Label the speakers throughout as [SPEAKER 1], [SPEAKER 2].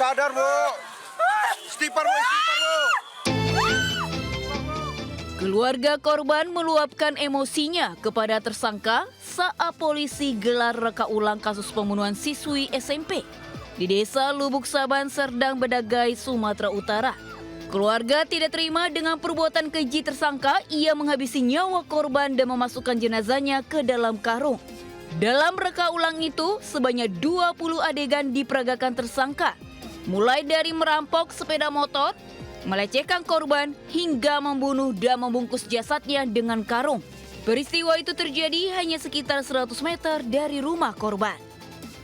[SPEAKER 1] Sadar, Bu. Istighfar, Bu. Istighfar, Bu.
[SPEAKER 2] Keluarga korban meluapkan emosinya kepada tersangka saat polisi gelar reka ulang kasus pembunuhan siswi SMP di Desa Lubuk Saban, Serdang Bedagai, Sumatera Utara. Keluarga tidak terima dengan perbuatan keji tersangka. Ia menghabisi nyawa korban dan memasukkan jenazahnya ke dalam karung. Dalam reka ulang itu, sebanyak 20 adegan diperagakan tersangka. Mulai dari merampok sepeda motor, melecehkan korban, hingga membunuh dan membungkus jasadnya dengan karung. Peristiwa itu terjadi hanya sekitar 100 meter dari rumah korban.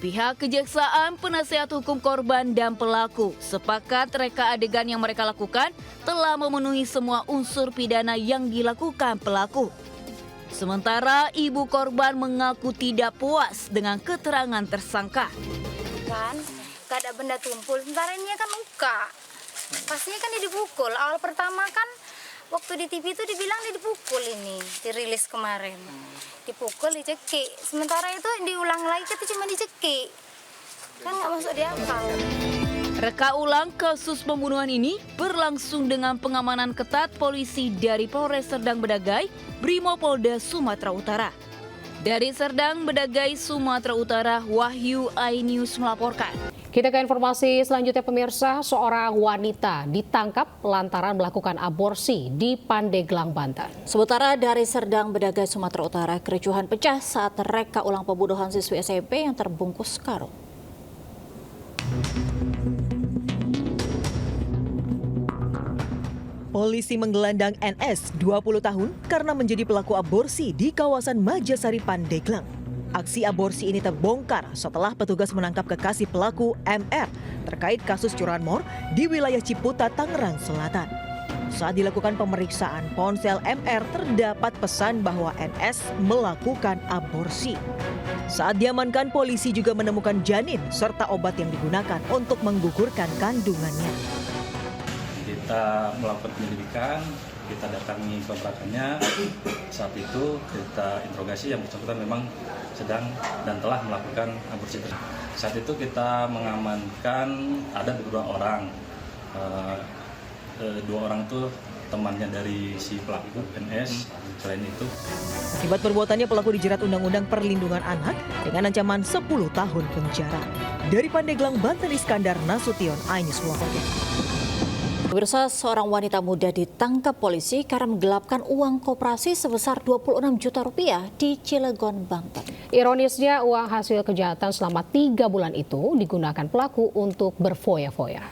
[SPEAKER 2] Pihak kejaksaan, penasehat hukum korban dan pelaku sepakat reka adegan yang mereka lakukan telah memenuhi semua unsur pidana yang dilakukan pelaku. Sementara ibu korban mengaku tidak puas dengan keterangan tersangka.
[SPEAKER 3] Kan, gak ada benda tumpul, sementara ini kan luka. Pastinya kan dia dipukul. Awal pertama kan waktu di TV itu dibilang dia dipukul ini, dirilis kemarin. Dipukul, dicekik. Sementara itu diulang lagi, tapi cuma dicekik. Kan nggak masuk di akal.
[SPEAKER 2] Reka ulang kasus pembunuhan ini berlangsung dengan pengamanan ketat polisi dari Polres Serdang Bedagai, Brimopolda, Sumatera Utara. Dari Serdang Bedagai, Sumatera Utara, Wahyu iNews melaporkan.
[SPEAKER 4] Kita ke informasi selanjutnya pemirsa, seorang wanita ditangkap lantaran melakukan aborsi di Pandeglang, Banten.
[SPEAKER 5] Sementara dari Serdang Bedagai, Sumatera Utara, kericuhan pecah saat reka ulang pembunuhan siswi SMP yang terbungkus karung.
[SPEAKER 6] Polisi menggelandang NS 20 tahun karena menjadi pelaku aborsi di kawasan Majasari, Pandeglang. Aksi aborsi ini terbongkar setelah petugas menangkap kekasih pelaku MR terkait kasus curanmor di wilayah Ciputa, Tangerang Selatan. Saat dilakukan pemeriksaan ponsel MR terdapat pesan bahwa NS melakukan aborsi. Saat diamankan, polisi juga menemukan janin serta obat yang digunakan untuk menggugurkan kandungannya.
[SPEAKER 7] Kita melakukan penyelidikan, kita datangi kontrakannya. Saat itu kita interogasi, yang bersangkutan memang sedang dan telah melakukan aborsi. Saat itu kita mengamankan ada beberapa orang. Dua orang itu temannya dari si pelaku NS. Selain itu,
[SPEAKER 6] akibat perbuatannya pelaku dijerat Undang-Undang Perlindungan Anak dengan ancaman 10 tahun penjara. Dari Pandeglang, Banten, Iskandar Nasution, iNews melaporkan.
[SPEAKER 5] Pemirsa, seorang wanita muda ditangkap polisi karena menggelapkan uang koperasi sebesar 26 juta rupiah di Cilegon, Banten.
[SPEAKER 4] Ironisnya, uang hasil kejahatan selama 3 bulan itu digunakan pelaku untuk berfoya-foya.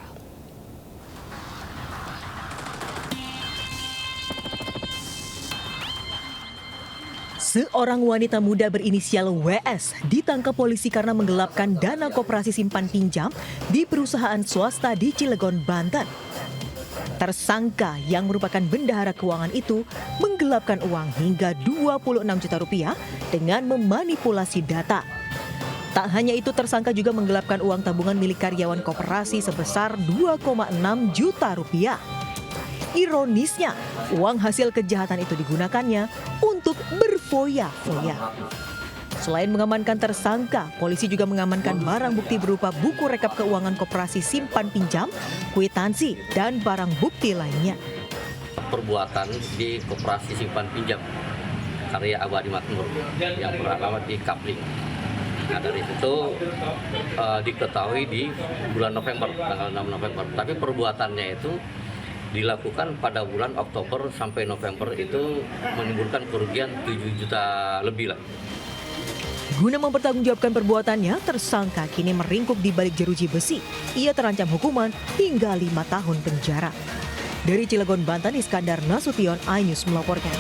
[SPEAKER 6] Seorang wanita muda berinisial WS ditangkap polisi karena menggelapkan dana koperasi simpan pinjam di perusahaan swasta di Cilegon, Banten. Tersangka yang merupakan bendahara keuangan itu menggelapkan uang hingga 26 juta rupiah dengan memanipulasi data. Tak hanya itu, tersangka juga menggelapkan uang tabungan milik karyawan koperasi sebesar 2,6 juta rupiah. Ironisnya, uang hasil kejahatan itu digunakannya untuk berfoya-foya. Selain mengamankan tersangka, polisi juga mengamankan barang bukti berupa buku rekap keuangan koperasi simpan pinjam, kwitansi, dan barang bukti lainnya.
[SPEAKER 8] Perbuatan di koperasi simpan pinjam karya Abadi Makmur yang beralamat di Kapling. Nah, dari situ diketahui di bulan November, tanggal 6 November. Tapi perbuatannya itu dilakukan pada bulan Oktober sampai November, itu menimbulkan kerugian 7 juta lebih lah.
[SPEAKER 6] Guna mempertanggungjawabkan perbuatannya, tersangka kini meringkuk di balik jeruji besi. Ia terancam hukuman hingga 5 tahun penjara. Dari Cilegon, Banten, Iskandar Nasution, iNews melaporkan.